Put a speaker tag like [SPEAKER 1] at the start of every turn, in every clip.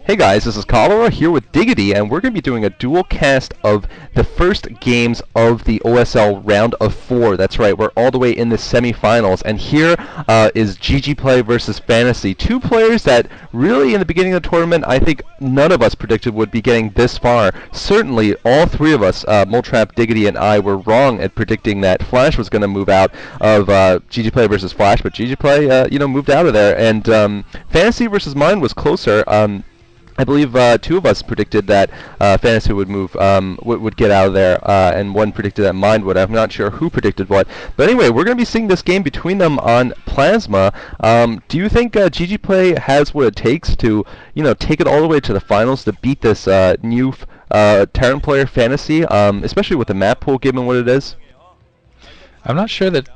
[SPEAKER 1] Hey guys, this is Cholera here with Diggity, and we're going to be doing a dual cast of the first games of the OSL round of 4. That's right, we're all the way in the semifinals, and here is GGPlay versus Fantasy. Two players that really in the beginning of the tournament I think none of us predicted would be getting this far. Certainly all three of us, Moltrap, Diggity, and I, were wrong at predicting that Flash was going to move out of GGPlay versus Flash, but GGPlay moved out of there, and Fantasy versus mine was closer. I believe two of us predicted that Fantasy would move, would get out of there, and one predicted that mine would. I'm not sure who predicted what, but anyway, we're going to be seeing this game between them on Plasma. Do you think GGPlay has what it takes to, take it all the way to the finals to beat this new Terran player Fantasy, especially with the map pool given what it is?
[SPEAKER 2] I'm not sure that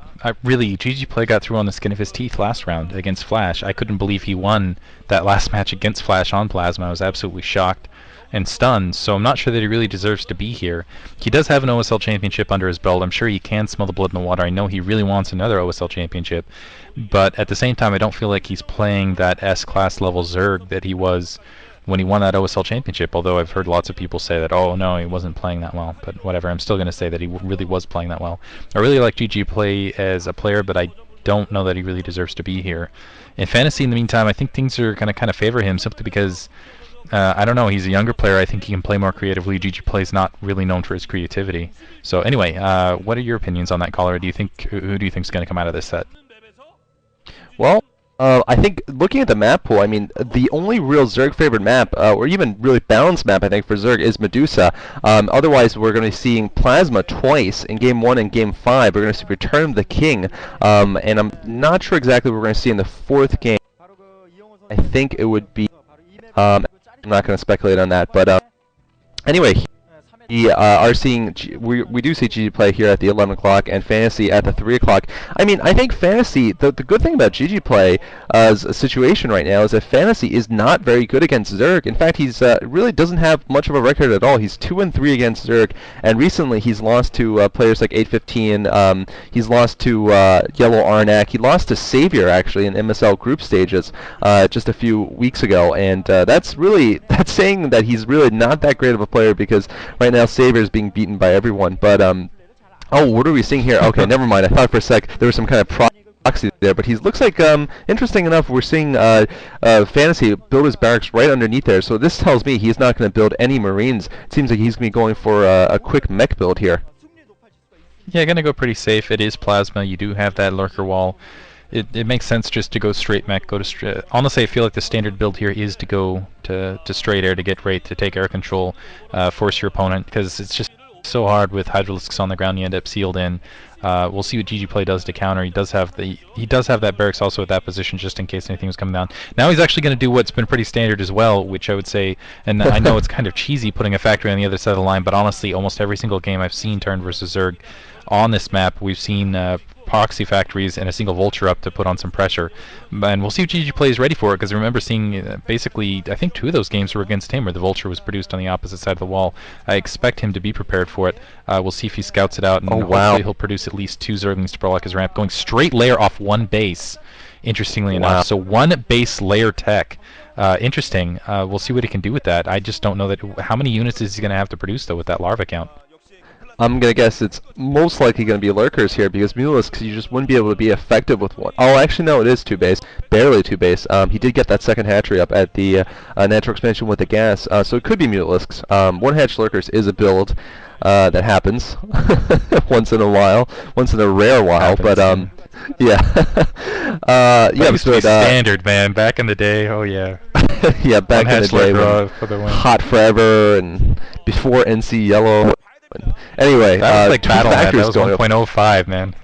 [SPEAKER 2] really GGPlay got through on the skin of his teeth last round against Flash. I couldn't believe he won that last match against Flash on Plasma. I was absolutely shocked and stunned, so I'm not sure that he really deserves to be here. He does have an OSL championship under his belt. I'm sure he can smell the blood in the water. I know he really wants another OSL championship, but at the same time I don't feel like he's playing that S-class level Zerg that he was when he won that OSL championship, although I've heard lots of people say that, oh no, he wasn't playing that well, but whatever, I'm still going to say that he really was playing that well. I really like GGPlay as a player, but I don't know that he really deserves to be here. In Fantasy, in the meantime, I think things are going to kind of favor him simply because, I don't know, he's a younger player. I think he can play more creatively. GGPlay is not really known for his creativity. So anyway, what are your opinions on that, caller? Who do you think is going to come out of this set?
[SPEAKER 1] Well, I think looking at the map pool, I mean, the only real Zerg favored map, or even really balanced map, I think, for Zerg is Medusa. Otherwise, we're going to be seeing Plasma twice in Game 1 and Game 5. We're going to see Return of the King, and I'm not sure exactly what we're going to see in the 4th game. I think it would be, I'm not going to speculate on that, but anyway. We are seeing, we do see GGPlay here at the 11 o'clock and Fantasy at the 3 o'clock. I mean, I think Fantasy, the good thing about GGPlay's situation right now is that Fantasy is not very good against Zerg. In fact, he's really doesn't have much of a record at all. He's 2-3 against Zerg, and recently he's lost to players like 815. He's lost to Yellow Arnak. He lost to Savior actually in MSL group stages just a few weeks ago, and that's saying that he's really not that great of a player, because right now Savior is being beaten by everyone. But oh, what are we seeing here? Okay, never mind. I thought for a sec there was some kind of proxy there, but he looks like, interesting enough, we're seeing Fantasy build his barracks right underneath there. So this tells me he's not going to build any Marines. It seems like he's going to be going for a quick mech build here.
[SPEAKER 2] Yeah, gonna go pretty safe. It is Plasma. You do have that lurker wall. It makes sense just to go straight mech, go to straight. Honestly, I feel like the standard build here is to go to straight air to get right, to take air control, force your opponent, because it's just so hard with Hydralisks on the ground. You end up sealed in. We'll see what GGPlay does to counter. He does have that barracks also at that position just in case anything was coming down. Now he's actually going to do what's been pretty standard as well, which I would say, and I know it's kind of cheesy putting a factory on the other side of the line, but honestly, almost every single game I've seen Terran versus Zerg on this map, we've seen proxy factories and a single vulture up to put on some pressure, and we'll see if GGPlay is ready for it, because I remember seeing basically, I think 2 of those games were against him where the vulture was produced on the opposite side of the wall. I expect him to be prepared for it. We'll see if he scouts it out, and hopefully he'll produce at least 2 Zerglings to proc his ramp, going straight layer off 1 base, interestingly enough. So 1 base layer tech. Interesting. We'll see what he can do with that. I just don't know that how many units is he going to have to produce though with that larva count.
[SPEAKER 1] I'm going to guess it's most likely going to be lurkers here, because Mulisks, you just wouldn't be able to be effective with one. Oh, actually, no, it is 2 base. Barely 2 base. He did get that second hatchery up at the natural expansion with the gas, so it could be Mulisks. 1 hatch lurkers is a build that happens once in a while, once in a rare while, but yeah.
[SPEAKER 2] Yeah, used to be standard, man, back in the day. Oh yeah.
[SPEAKER 1] Yeah, back in the day when Hot Forever and before NC Yellow. Anyway,
[SPEAKER 2] that was like Battle.net. That was 1.05, man.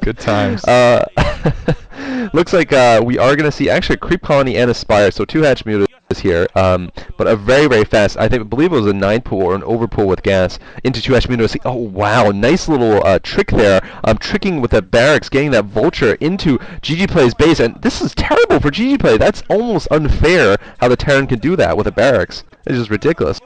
[SPEAKER 2] Good times.
[SPEAKER 1] Looks like we are going to see actually a Creep Colony and Aspire, so 2 hatch mutas here, but a very fast, I believe it was a 9 pool or an overpool with gas into 2 hatch mutas. Oh wow, nice little trick there. Tricking with that barracks, getting that vulture into GGPlay's base, and this is terrible for GGPlay. That's almost unfair how the Terran can do that with a barracks. It's just ridiculous.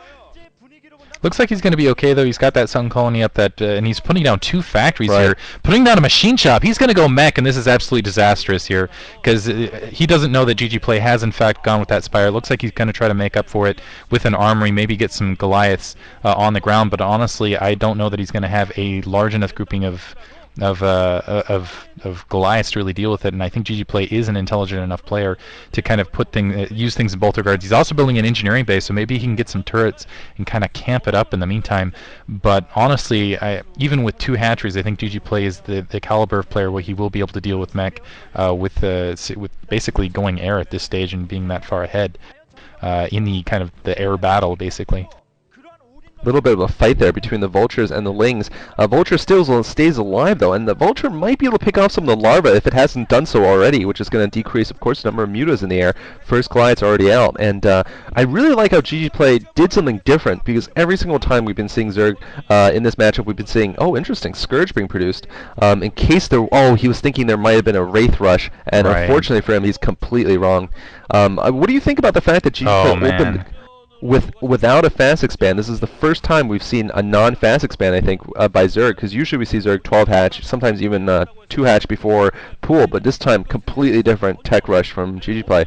[SPEAKER 2] Looks like he's going to be okay, though. He's got that Sun Colony up, and he's putting down 2 factories
[SPEAKER 1] Right.
[SPEAKER 2] here. Putting down a machine shop. He's going to go mech, and this is absolutely disastrous here, because he doesn't know that GGPlay has, in fact, gone with that Spire. It looks like he's going to try to make up for it with an armory, maybe get some Goliaths on the ground, but honestly, I don't know that he's going to have a large enough grouping of Goliaths to really deal with it, and I think GGPlay is an intelligent enough player to kind of use things in both regards. He's also building an engineering base, so maybe he can get some turrets and kind of camp it up in the meantime. But honestly, even with 2 hatcheries, I think GGPlay is the caliber of player where he will be able to deal with mech with basically going air at this stage and being that far ahead in the kind of the air battle, basically.
[SPEAKER 1] Little bit of a fight there between the vultures and the lings. Vulture still stays alive though, and the vulture might be able to pick off some of the larvae if it hasn't done so already, which is going to decrease, of course, the number of mutas in the air. First Goliath's already out, and I really like how GGPlay did something different, because every single time we've been seeing Zerg in this matchup, we've been seeing, oh, interesting, Scourge being produced. In case he was thinking there might have been a Wraith Rush, and
[SPEAKER 2] Right.
[SPEAKER 1] unfortunately for him, he's completely wrong. What do you think about the fact that GGPlay opened without a fast expand? This is the first time we've seen a non-fast expand, I think, by Zerg, because usually we see Zerg 12 hatch, sometimes even 2 hatch before pool, but this time completely different tech rush from GGPlay.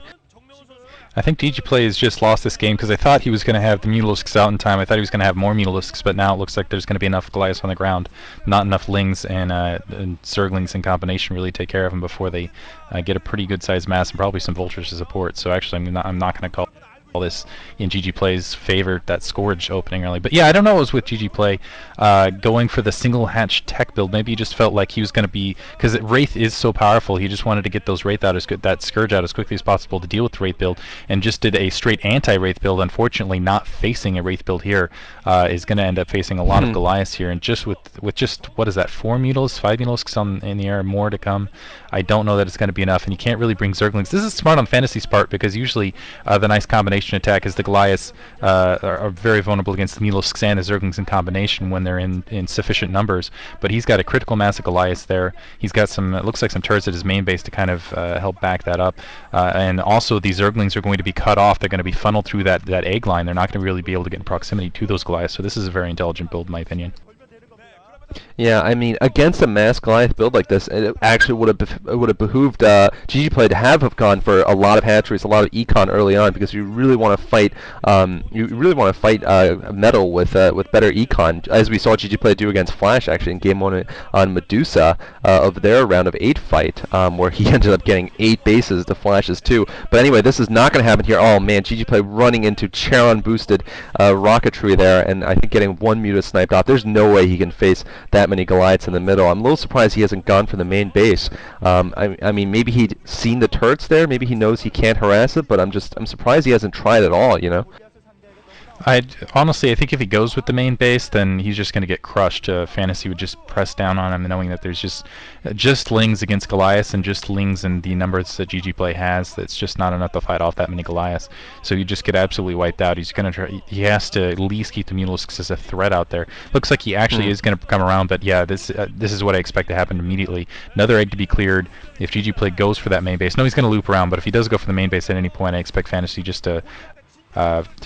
[SPEAKER 2] I think GGPlay has just lost this game because I thought he was going to have the Mutalisks out in time. I thought he was going to have more Mutalisks, but now it looks like there's going to be enough Goliaths on the ground, not enough Lings and Zerglings in combination really take care of them before they get a pretty good sized mass and probably some Vultures to support. So actually, I'm not going to call this in GGPlay's favor, that Scourge opening early. But yeah, I don't know what was with GGPlay going for the single hatch tech build. Maybe he just felt like he was going to be, because Wraith is so powerful, he just wanted to get those Wraith out that Scourge out as quickly as possible to deal with the Wraith build, and just did a straight anti-Wraith build. Unfortunately, not facing a Wraith build here is going to end up facing a lot of Goliaths here, and just with just, what is that, 4 Mutalisks, 5 Mutalisks in the air, more to come. I don't know that it's going to be enough, and you can't really bring Zerglings. This is smart on Fantasy's part, because usually the nice combination attack is the Goliaths are very vulnerable against the Mutalisks and the Zerglings in combination when they're in sufficient numbers. But he's got a critical mass of Goliaths there. He's got some, it looks like some turrets at his main base to kind of help back that up. And also the Zerglings are going to be cut off. They're going to be funneled through that egg line. They're not going to really be able to get in proximity to those Goliaths. So this is a very intelligent build, in my opinion.
[SPEAKER 1] Yeah, I mean, against a mass Goliath build like this, it actually would have behooved GGPlay to have gone for a lot of hatcheries, a lot of econ early on, because you really want to fight. Metal with better econ, as we saw GGPlay do against Flash actually in game 1 on Medusa of their round of 8 fight, where he ended up getting 8 bases to Flash's 2. But anyway, this is not going to happen here. Oh man, GGPlay running into Charon boosted rocketry there, and I think getting 1 Muta sniped off. There's no way he can face that many Goliaths in the middle. I'm a little surprised he hasn't gone for the main base. I mean, maybe he'd seen the turrets there. Maybe he knows he can't harass it. But I'm surprised he hasn't tried at all. You know.
[SPEAKER 2] Honestly, I think if he goes with the main base, then he's just going to get crushed. Fantasy would just press down on him, knowing that there's just Lings against Goliaths, and just Lings and the numbers that GGPlay has. That's just not enough to fight off that many Goliaths. So you just get absolutely wiped out. He's going to try. He has to at least keep the Mutalisks as a threat out there. Looks like he actually is going to come around, but yeah, this is what I expect to happen immediately. Another egg to be cleared if GGPlay goes for that main base. No, he's going to loop around, but if he does go for the main base at any point, I expect Fantasy just to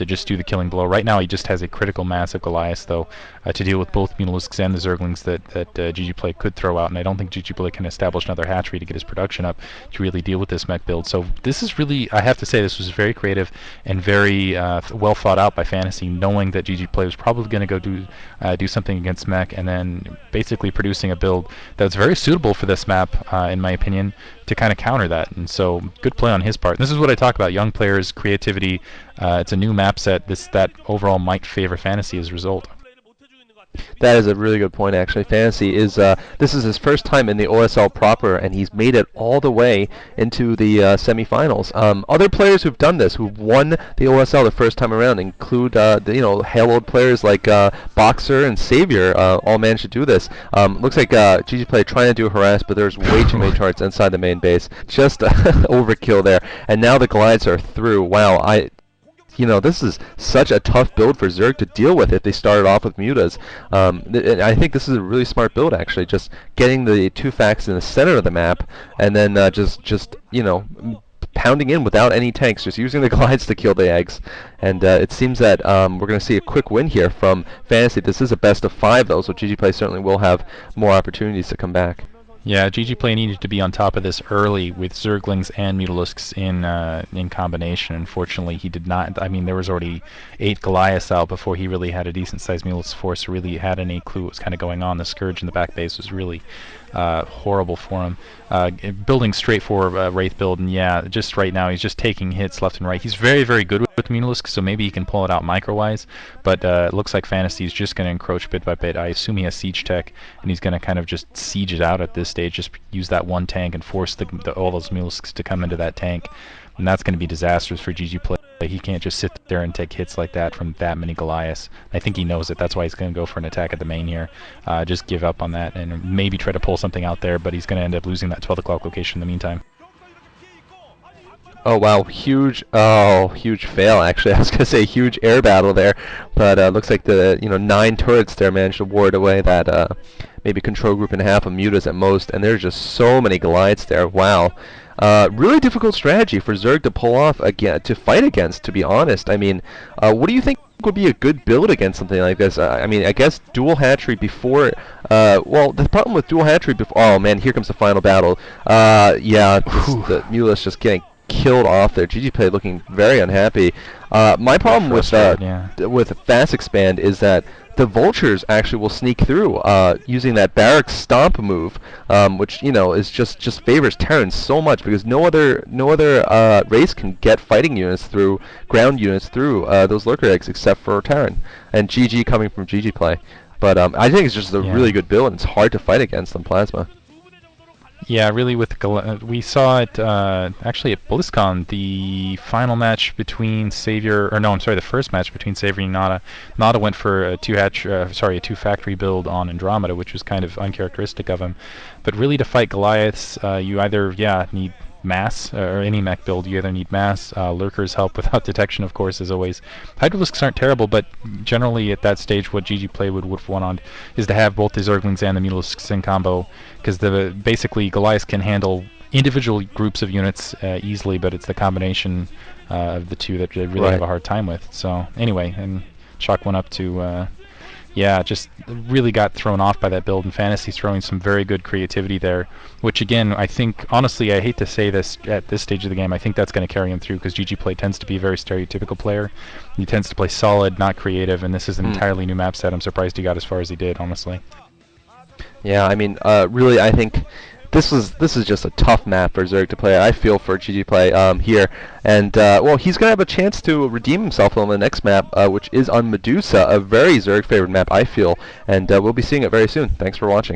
[SPEAKER 2] just do the killing blow. Right now he just has a critical mass of Goliaths, though, to deal with both Mutalisks and the Zerglings that GGPlay could throw out, and I don't think GGPlay can establish another hatchery to get his production up to really deal with this mech build. So this is really, I have to say, this was very creative and very well thought out by Fantasy, knowing that GGPlay was probably going to go do something against mech, and then basically producing a build that's very suitable for this map, in my opinion, to kind of counter that. And so good play on his part. And this is what I talk about: young players, creativity. It's a new map set. That overall might favor Fantasy as a result.
[SPEAKER 1] That is a really good point, actually. Fantasy is this is his first time in the OSL proper, and he's made it all the way into the semifinals. Other players who've done this, who've won the OSL the first time around, include haloed players like Boxer and Savior. All managed to do this. Looks like GGPlay trying to do a harass, but there's way too many charts inside the main base. Just overkill there. And now the Goliaths are through. Wow, this is such a tough build for Zerg to deal with if they started off with mutas. And I think this is a really smart build, actually. Just getting the 2 facts in the center of the map, and then just pounding in without any tanks, just using the glides to kill the eggs. And it seems that we're going to see a quick win here from Fantasy. This is a best of 5, though, so GGPlay certainly will have more opportunities to come back.
[SPEAKER 2] Yeah, GGPlay needed to be on top of this early with Zerglings and Mutalusks in combination. Unfortunately, he did not. I mean, there was already 8 Goliaths out before he really had a decent-sized Mutalusk force, or really had any clue what was kind of going on. The Scourge in the back base was really horrible for him. Building straight for Wraith build, and yeah, just right now he's just taking hits left and right. He's very, very good with Mutalisk, so maybe he can pull it out micro-wise, but it looks like Fantasy is just going to encroach bit by bit. I assume he has Siege Tech, and he's going to kind of just siege it out at this stage, just use that one tank and force all those Mutalisks to come into that tank, and that's going to be disastrous for GGPlay. He can't just sit there and take hits like that from that many Goliaths. I think he knows it. That's why he's going to go for an attack at the main here. Just give up on that and maybe try to pull something out there, but he's going to end up losing that 12 o'clock location in the meantime.
[SPEAKER 1] Oh wow, huge fail actually. I was gonna say huge air battle there, but looks like the 9 turrets there managed to ward away that maybe control group and a half of mutas at most, and there's just so many Goliaths there. Wow, really difficult strategy for Zerg to pull off again, to fight against. To be honest, I mean, what do you think would be a good build against something like this? I mean, I guess dual hatchery before. Well, the problem with dual hatchery before. Oh man, here comes the final battle. Yeah, the Mula's just getting killed off there. GGPlay looking very unhappy. My problem with Fast Expand is that the vultures actually will sneak through using that barracks stomp move, which is just favors Terrans so much because no other race can get fighting units through, ground units through those lurker eggs except for Terran. And GG coming from GGPlay. But I think it's just a really good build, and it's hard to fight against on Plasma.
[SPEAKER 2] Yeah, really. We saw it actually at BlizzCon, the final match between Savior, or no, I'm sorry, the first match between Savior and Nada. Nada went for a two factory build on Andromeda, which was kind of uncharacteristic of him. But really, to fight Goliaths, you either need mass, or any mech build, you either need mass, lurkers help without detection, of course, as always. Hydralisks aren't terrible, but generally at that stage what GGPlay would want on is to have both the Zerglings and the Mutalisks in combo, because basically Goliath can handle individual groups of units easily, but it's the combination of the two that they really have a hard time with. So anyway, and chalk one up to yeah, just really got thrown off by that build, and Fantasy's throwing some very good creativity there, which again, I think, honestly, I hate to say this at this stage of the game, I think that's going to carry him through, because GGPlay tends to be a very stereotypical player. He tends to play solid, not creative, and this is an entirely new map set. I'm surprised he got as far as he did, honestly.
[SPEAKER 1] Yeah, I mean, really, I think this is just a tough map for Zerg to play. I feel for GGPlay here, and well, he's gonna have a chance to redeem himself on the next map, which is on Medusa, a very Zerg favored map, I feel, and we'll be seeing it very soon. Thanks for watching.